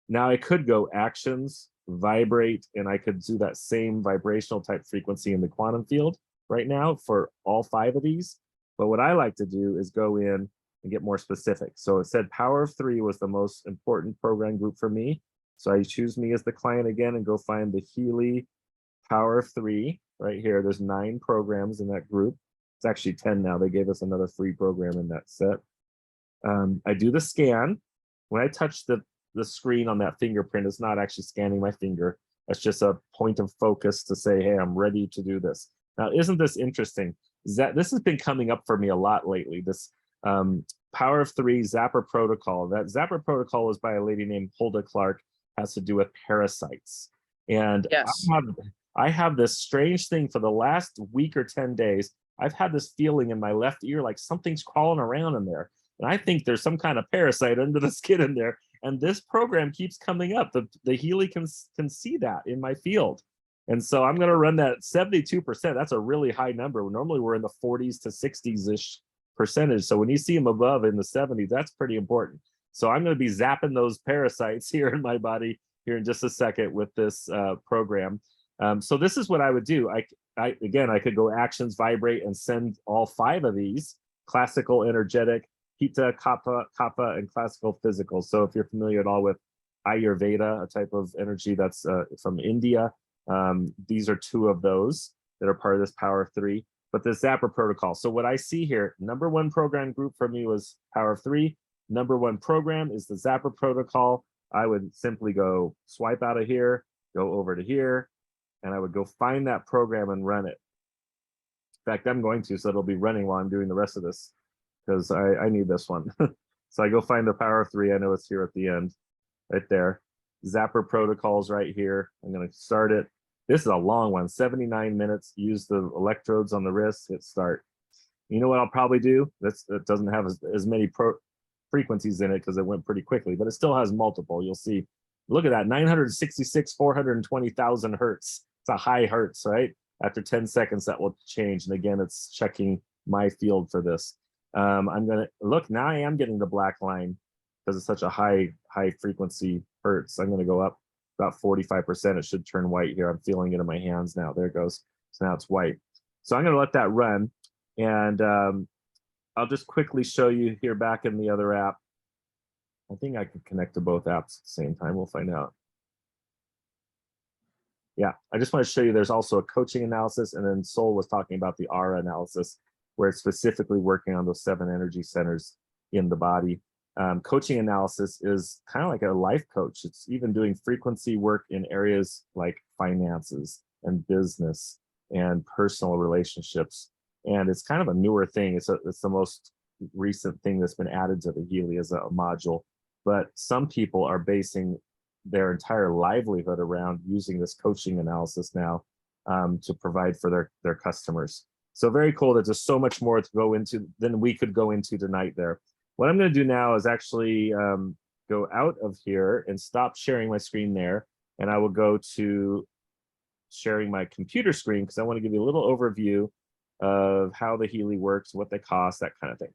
Now I could go actions, vibrate, and I could do that same vibrational type frequency in the quantum field right now for all 5 of these. But what I like to do is go in and get more specific. So it said Power of 3 was the most important program group for me. So I choose me as the client again and go find the Healy Power of 3 right here. There's 9 programs in that group. It's actually 10 now. They gave us another free program in that set. I do the scan. When I touch the screen on that fingerprint, it's not actually scanning my finger. That's just a point of focus to say, hey, I'm ready to do this. Now, isn't this interesting? This has been coming up for me a lot lately. This Power of 3 Zapper protocol. That Zapper protocol was by a lady named Hulda Clark, has to do with parasites. And Yes. I have this strange thing for the last week or 10 days. I've had this feeling in my left ear like something's crawling around in there. And I think there's some kind of parasite under the skin in there. And this program keeps coming up. The Healy can see that in my field. And so I'm going to run that 72%. That's a really high number. Normally we're in the 40s to 60s-ish percentage. So when you see them above in the 70s, that's pretty important. So I'm going to be zapping those parasites here in my body here in just a second with this program. So this is what I would do. Again, I could go actions, vibrate, and send all 5 of these: classical, energetic, Pitta, Kapha, and classical physical. So if you're familiar at all with Ayurveda, a type of energy that's from India, these are 2 of those that are part of this Power of 3. But the Zapper protocol. So what I see here, number 1 program group for me was Power of 3. Number 1 program is the Zapper protocol. I would simply go swipe out of here, go over to here, and I would go find that program and run it. In fact, I'm going to, so it'll be running while I'm doing the rest of this, because I need this one. So I go find the Power of 3. I know it's here at the end, right there. Zapper protocols right here. I'm going to start it. This is a long one, 79 minutes. Use the electrodes on the wrist, hit start. You know what I'll probably do? It doesn't have as many frequencies in it because it went pretty quickly, but it still has multiple. You'll see. Look at that, 966, 420,000 hertz. It's a high hertz, right? After 10 seconds, that will change. And again, it's checking my field for this. I'm gonna look, now I am getting the black line because it's such a high frequency hertz. I'm gonna go up about 45%. It should turn white here. I'm feeling it in my hands now. There it goes. So now it's white. So I'm gonna let that run. And I'll just quickly show you here back in the other app. I think I can connect to both apps at the same time. We'll find out. Yeah, I just want to show you there's also a coaching analysis, and then Sol was talking about the aura analysis, where it's specifically working on those 7 energy centers in the body. Coaching analysis is kind of like a life coach. It's even doing frequency work in areas like finances and business and personal relationships. And it's kind of a newer thing. It's the most recent thing that's been added to the Healy as a module. But some people are basing their entire livelihood around using this coaching analysis now to provide for their customers. So very cool. There's just so much more to go into than we could go into tonight there. What I'm going to do now is actually go out of here and stop sharing my screen there, and I will go to sharing my computer screen because I want to give you a little overview of how the Healy works, what they cost, that kind of thing.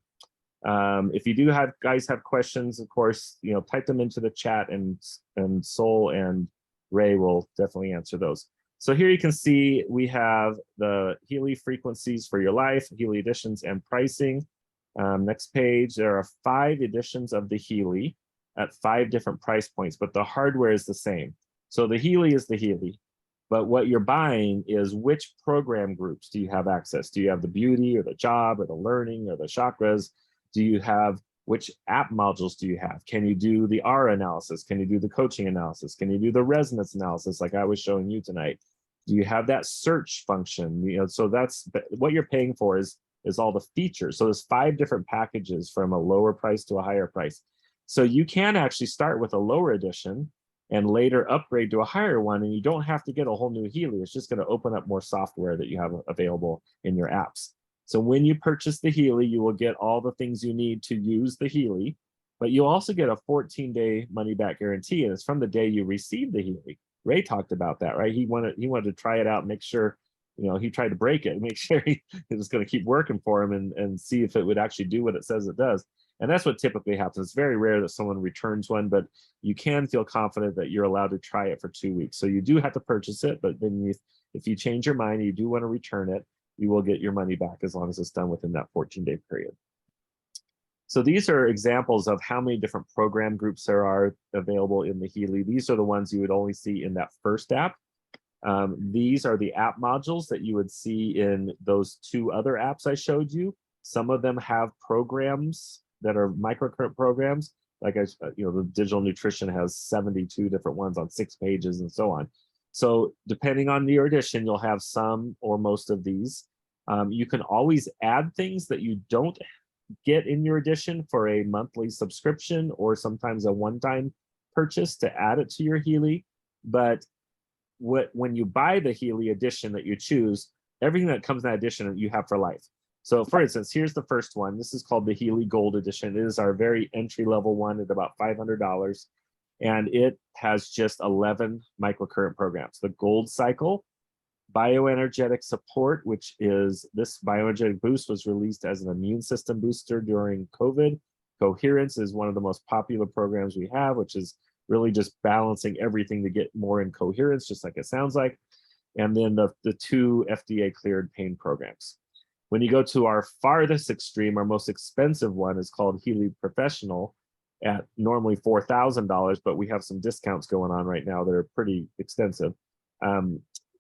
If you do guys have questions, of course, type them into the chat, and Sol and Ray will definitely answer those. So here you can see we have the Healy frequencies for your life, Healy editions, and pricing. Next page, there are 5 editions of the Healy at 5 different price points, but the hardware is the same. So the Healy is the Healy, but what you're buying is which program groups do you have access? Do you have the beauty or the job or the learning or the chakras? Do you have, which app modules do you have? Can you do the aura analysis? Can you do the coaching analysis? Can you do the resonance analysis like I was showing you tonight? Do you have that search function? So that's what you're paying for is all the features. So there's 5 different packages from a lower price to a higher price. So you can actually start with a lower edition and later upgrade to a higher one, and you don't have to get a whole new Healy. It's just going to open up more software that you have available in your apps. So when you purchase the Healy, you will get all the things you need to use the Healy, but you'll also get a 14-day money-back guarantee, and it's from the day you receive the Healy. Ray talked about that, right? He wanted to try it out and make sure, he tried to break it, make sure it was going to keep working for him and see if it would actually do what it says it does. And that's what typically happens. It's very rare that someone returns one, but you can feel confident that you're allowed to try it for 2 weeks. So you do have to purchase it, but then if you change your mind and you do want to return it, you will get your money back as long as it's done within that 14-day period. So these are examples of how many different program groups there are available in the Healy. These are the ones you would only see in that first app. These are the app modules that you would see in those 2 other apps I showed you. Some of them have programs that are microcurrent programs. Like the digital nutrition has 72 different ones on 6 pages and so on. So depending on your edition, you'll have some or most of these. You can always add things that you don't get in your edition for a monthly subscription or sometimes a one-time purchase to add it to your Healy. But when you buy the Healy edition that you choose, everything that comes in that edition you have for life. So for instance, here's the first one. This is called the Healy Gold Edition. It is our very entry-level one at about $500. And it has just 11 microcurrent programs. The Gold Cycle, Bioenergetic Support, which is this bioenergetic boost was released as an immune system booster during COVID. Coherence is one of the most popular programs we have, which is really just balancing everything to get more in coherence, just like it sounds like. And then the 2 FDA cleared pain programs. When you go to our farthest extreme, our most expensive one is called Healy Professional at normally $4,000, but we have some discounts going on right now that are pretty extensive.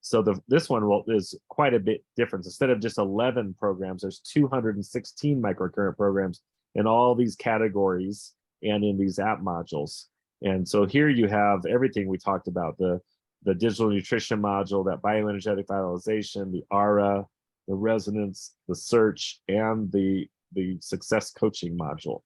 So this one is quite a bit different. Instead of just 11 programs, there's 216 microcurrent programs in all these categories and in these app modules. And so here you have everything we talked about, the digital nutrition module, that bioenergetic vitalization, the aura, the resonance, the search, and the success coaching module.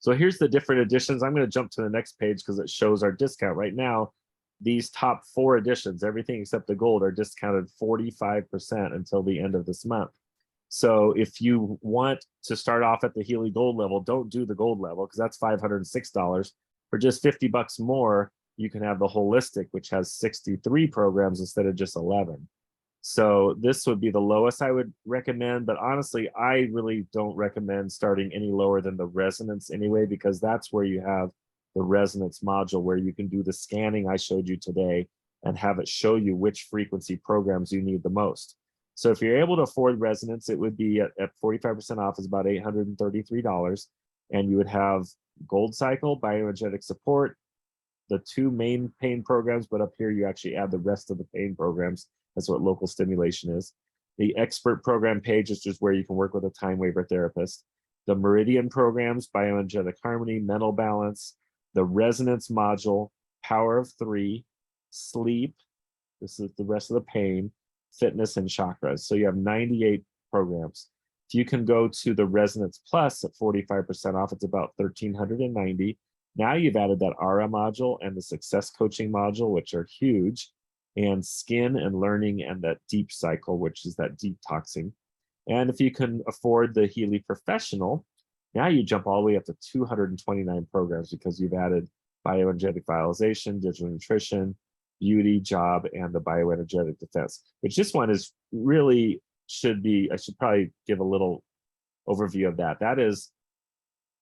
So here's the different editions. I'm going to jump to the next page because it shows our discount. Right now, these top 4 editions, everything except the gold, are discounted 45% until the end of this month. So if you want to start off at the Healy Gold level, don't do the gold level because that's $506. For just $50 more, you can have the holistic, which has 63 programs instead of just 11. So this would be the lowest I would recommend, but honestly, I really don't recommend starting any lower than the resonance anyway, because that's where you have the resonance module where you can do the scanning I showed you today and have it show you which frequency programs you need the most. So if you're able to afford resonance, it would be at 45% off is about $833. And you would have Gold Cycle, Bioenergetic Support, the 2 main pain programs, but up here you actually add the rest of the pain programs. That's what local stimulation is. The expert program page is just where you can work with a time waiver therapist. The Meridian programs, Bioenergetic Harmony, Mental Balance, the Resonance module, Power of 3, Sleep, this is the rest of the pain, Fitness, and Chakras. So you have 98 programs. If you can go to the Resonance Plus at 45% off, it's about $1,390. Now you've added that Aura module and the Success Coaching module, which are huge, and Skin and Learning, and that Deep Cycle, which is that detoxing. And if you can afford the Healy Professional, Now you jump all the way up to 229 programs because you've added bioenergetic vitalization, digital nutrition, beauty, job, and the bioenergetic defense, which this one is really should be, I should probably give a little overview of that. That is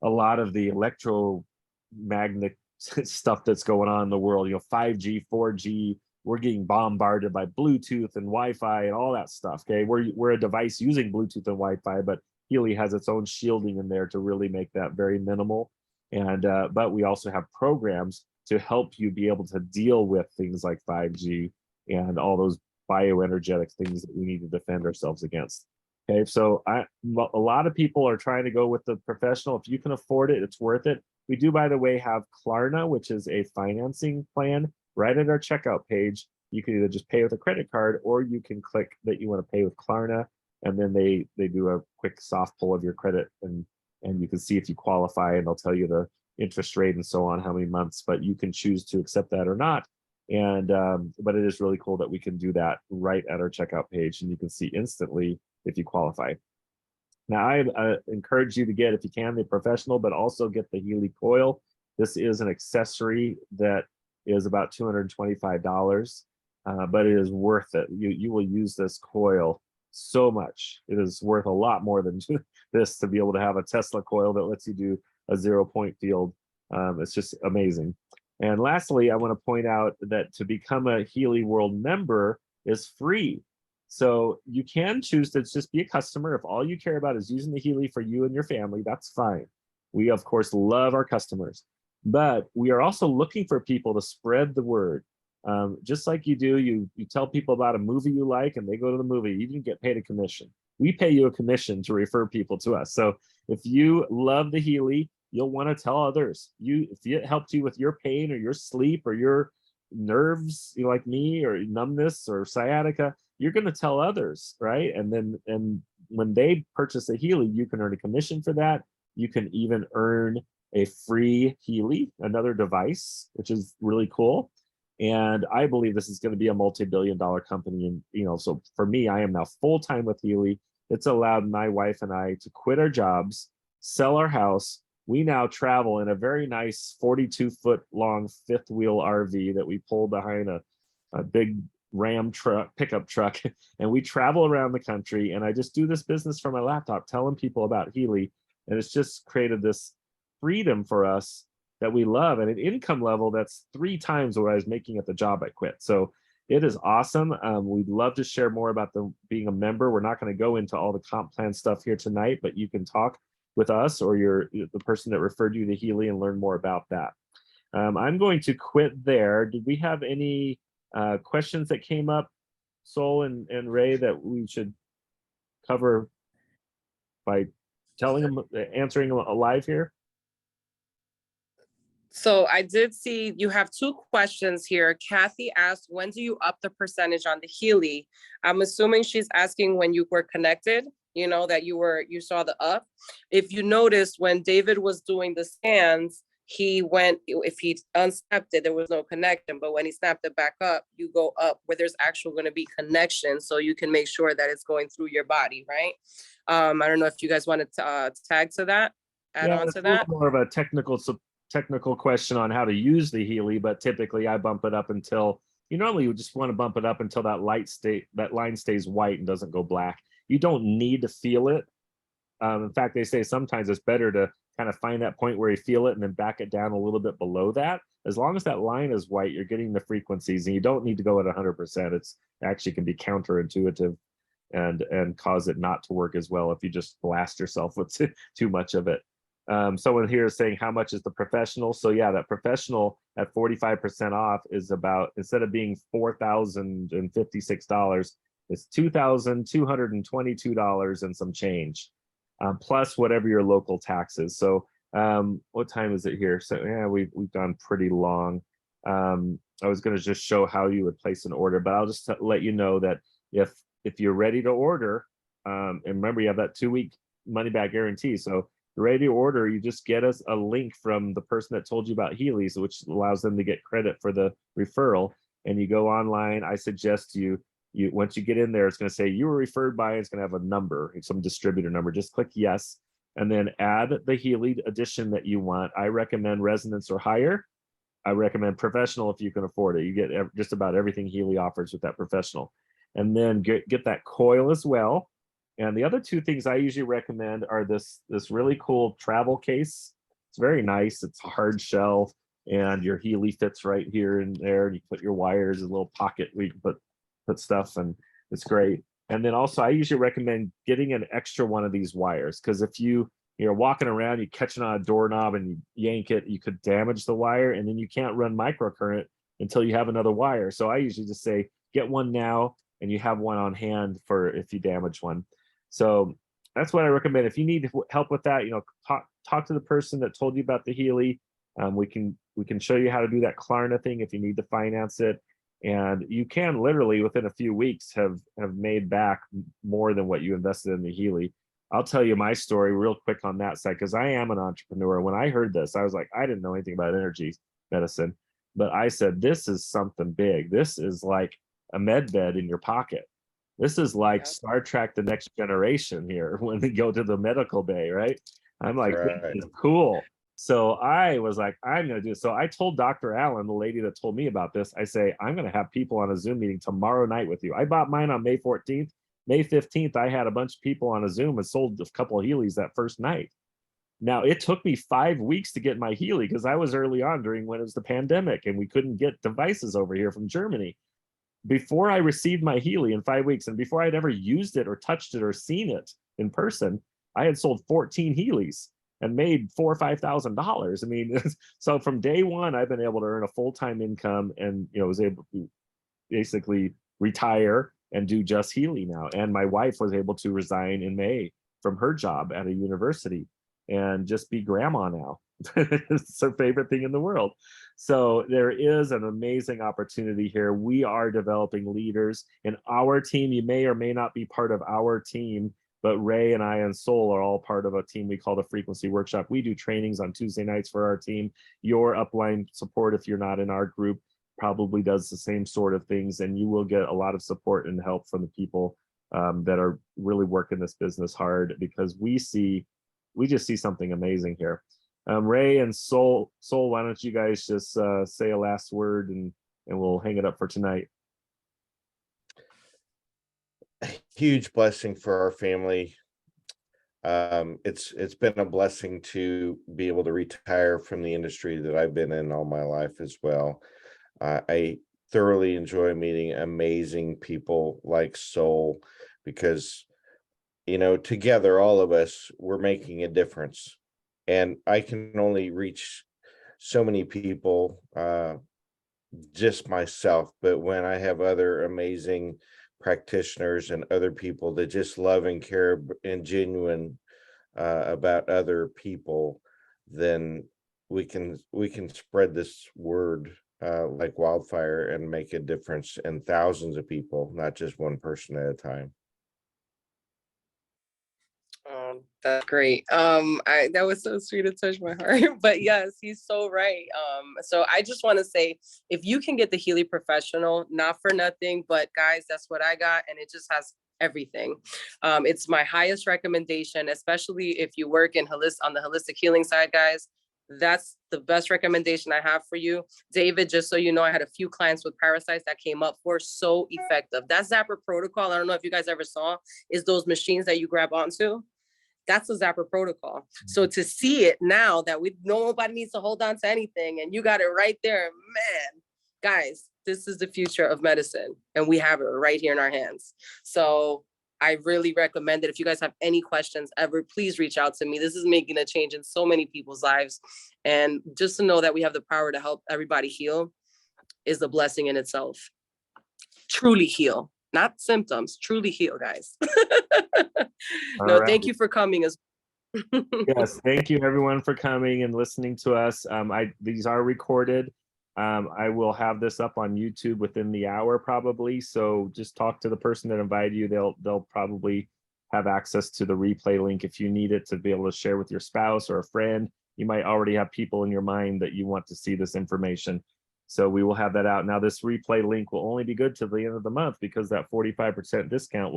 a lot of the electromagnetic stuff that's going on in the world, 5G, 4G, we're getting bombarded by Bluetooth and Wi-Fi and all that stuff. Okay, we're a device using Bluetooth and Wi-Fi, but Healy has its own shielding in there to really make that very minimal. And but we also have programs to help you be able to deal with things like 5G and all those bioenergetic things that we need to defend ourselves against. Okay, so a lot of people are trying to go with the professional. If you can afford it, it's worth it. We do, by the way, have Klarna, which is a financing plan right at our checkout page. You can either just pay with a credit card, or you can click that you want to pay with Klarna, and then they do a quick soft pull of your credit, and you can see if you qualify, and they'll tell you the interest rate and so on, how many months, but you can choose to accept that or not. And but it is really cool that we can do that right at our checkout page, and you can see instantly if you qualify. Now, I encourage you to get, if you can, the professional, but also get the Healy coil. This is an accessory that is about $225, but it is worth it. You will use this coil so much. It is worth a lot more than this to be able to have a Tesla coil that lets you do a 0-point field. It's just amazing. And lastly, I want to point out that to become a Healy World member is free. So you can choose to just be a customer. If all you care about is using the Healy for you and your family, that's fine. We, of course, love our customers, but we are also looking for people to spread the word. Just like you do, you tell people about a movie you like and they go to the movie, you can get paid a commission. We pay you a commission to refer people to us. So if you love the Healy, you'll want to tell others. If it helped you with your pain or your sleep or your nerves, like me, or numbness or sciatica, you're going to tell others, right? And when they purchase a Healy, you can earn a commission for that. You can even earn a free Healy, another device, which is really cool. And I believe this is going to be a multi-billion-dollar company. And so for me, I am now full-time with Healy. It's allowed my wife and I to quit our jobs, sell our house. We now travel in a very nice 42-foot long fifth wheel RV that we pull behind a big Ram truck, pickup truck, and we travel around the country. And I just do this business from my laptop, telling people about Healy, and it's just created this freedom for us that we love, and an income level that's 3 times what I was making at the job I quit. So it is awesome. We'd love to share more about being a member. We're not going to go into all the comp plan stuff here tonight, but you can talk with us or the person that referred you to Healy and learn more about that. I'm going to quit there. Did we have any questions that came up, Sol and Ray, that we should cover by answering them live here? So I did see you have 2 questions here. Kathy asked, when do you up the percentage on the Healy? I'm assuming she's asking when you were connected, that you saw the up. If you noticed, when David was doing the scans, if he unsnapped it, there was no connection, but when he snapped it back up, you go up where there's actually going to be connection, so you can make sure that it's going through your body, right? I don't know if you guys want to tag to that, add on to that. More of a technical question on how to use the Healy, but typically I bump it up until you normally would just want to bump it up until that line stays white and doesn't go black. You don't need to feel it. In fact, they say sometimes it's better to kind of find that point where you feel it and then back it down a little bit below that. As long as that line is white, you're getting the frequencies, and you don't need to go at 100%. It's actually can be counterintuitive and cause it not to work as well if you just blast yourself with too much of it. Someone here is saying, how much is the professional? So yeah, that professional at 45% off is about, instead of being $4,056, it's $2,222 and some change, plus whatever your local tax is. So what time is it here? So yeah, we've gone pretty long. I was going to just show how you would place an order, but I'll just let you know that if you're ready to order, and remember you have that 2-week money back guarantee. So ready to order, you just get us a link from the person that told you about Healy's, which allows them to get credit for the referral. And you go online. I suggest you once you get in there, it's going to say you were referred by, it's going to have a number, some distributor number. Just click yes, and then add the Healy addition that you want. I recommend resonance or higher. I recommend professional if you can afford it. You get just about everything Healy offers with that professional. And then get that coil as well. And the other two things I usually recommend are this really cool travel case. It's very nice. It's a hard shell, and your Healy fits right here and there. And you put your wires in a little pocket where you can put stuff, and it's great. And then also I usually recommend getting an extra one of these wires, because if you're walking around, you catching on a doorknob and you yank it, you could damage the wire, and then you can't run microcurrent until you have another wire. So I usually just say, get one now, and you have one on hand for if you damage one. So that's what I recommend. If you need help with that, talk to the person that told you about the Healy. We can show you how to do that Klarna thing if you need to finance it. And you can literally within a few weeks have made back more than what you invested in the Healy. I'll tell you my story real quick on that side, because I am an entrepreneur. When I heard this, I was like, I didn't know anything about energy medicine, but I said, this is something big. This is like a med bed in your pocket. This is like Star Trek, The Next Generation here when we go to the medical bay, right? I'm like, Right. this is cool. So I was like, I'm going to do it. So I told Dr. Allen, the lady that told me about this, I say, I'm going to have people on a Zoom meeting tomorrow night with you. I bought mine on May 14th. May 15th, I had a bunch of people on a Zoom and sold a couple of Healys that first night. Now, it took me 5 weeks to get my Healy because I was early on during when it was the pandemic and we couldn't get devices over here from Germany. Before I received my Healy in 5 weeks, and before I'd ever used it or touched it or seen it in person, I had sold 14 Healys and made $4,000 or $5,000. I mean, so from day one, I've been able to earn a full-time income, and was able to basically retire and do just Healy now. And my wife was able to resign in May from her job at a university and just be grandma now. It's her favorite thing in the world. So there is an amazing opportunity here. We are developing leaders in our team. You may or may not be part of our team, but Ray and I and Sol are all part of a team we call the Frequency Workshop. We do trainings on Tuesday nights for our team. Your upline support, if you're not in our group, probably does the same sort of things, and you will get a lot of support and help from the people that are really working this business hard, because we just see something amazing here. Ray and Sol, why don't you guys just say a last word, and we'll hang it up for tonight. A huge blessing for our family. It's been a blessing to be able to retire from the industry that I've been in all my life as well. I thoroughly enjoy meeting amazing people like Sol, because together, all of us, we're making a difference. And I can only reach so many people, just myself. But when I have other amazing practitioners and other people that just love and care and genuine about other people, then we can spread this word like wildfire and make a difference in thousands of people, not just one person at a time. That's great. That was so sweet. It touched my heart. But yes, he's so right. So I just want to say, if you can get the Healy Professional, not for nothing, but guys, that's what I got, and it just has everything. It's my highest recommendation, especially if you work on the holistic healing side, guys. That's the best recommendation I have for you. David, just so you know, I had a few clients with parasites that came up for so effective. That Zapper protocol, I don't know if you guys ever saw, is those machines that you grab onto. That's the Zapper protocol. So to see it now that nobody needs to hold on to anything, and you got it right there, man, guys, this is the future of medicine, and we have it right here in our hands. So I really recommend it. If you guys have any questions ever, please reach out to me. This is making a change in so many people's lives. And just to know that we have the power to help everybody heal is a blessing in itself. Truly heal, not symptoms, truly heal, guys. No, right. thank you for coming as Yes, thank you everyone for coming and listening to us. These are recorded. I will have this up on YouTube within the hour probably. So just talk to the person that invited you. They'll probably have access to the replay link if you need it to be able to share with your spouse or a friend. You might already have people in your mind that you want to see this information. So we will have that out. Now this replay link will only be good till the end of the month, because that 45% discount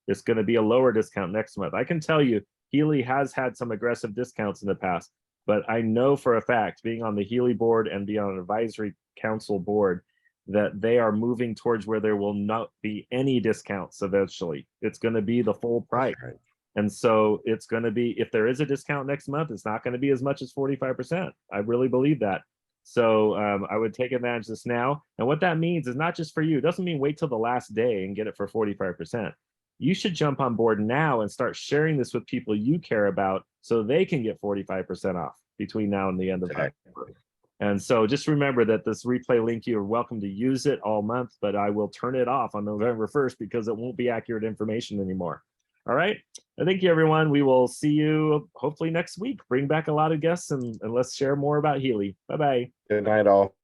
it's going to be a lower discount next month. I can tell you, Healy has had some aggressive discounts in the past, but I know for a fact, being on the Healy board and being on an advisory council board, that they are moving towards where there will not be any discounts eventually. It's going to be the full price. Right. And so it's going to be, if there is a discount next month, it's not going to be as much as 45%. I really believe that. So I would take advantage of this now. And what that means is not just for you. It doesn't mean wait till the last day and get it for 45%. You should jump on board now and start sharing this with people you care about so they can get 45% off between now and the end of October. And so just remember that this replay link, you're welcome to use it all month, but I will turn it off on November 1st because it won't be accurate information anymore. All right. Thank you, everyone. We will see you hopefully next week. Bring back a lot of guests and let's share more about Healy. Bye-bye. Good night, all.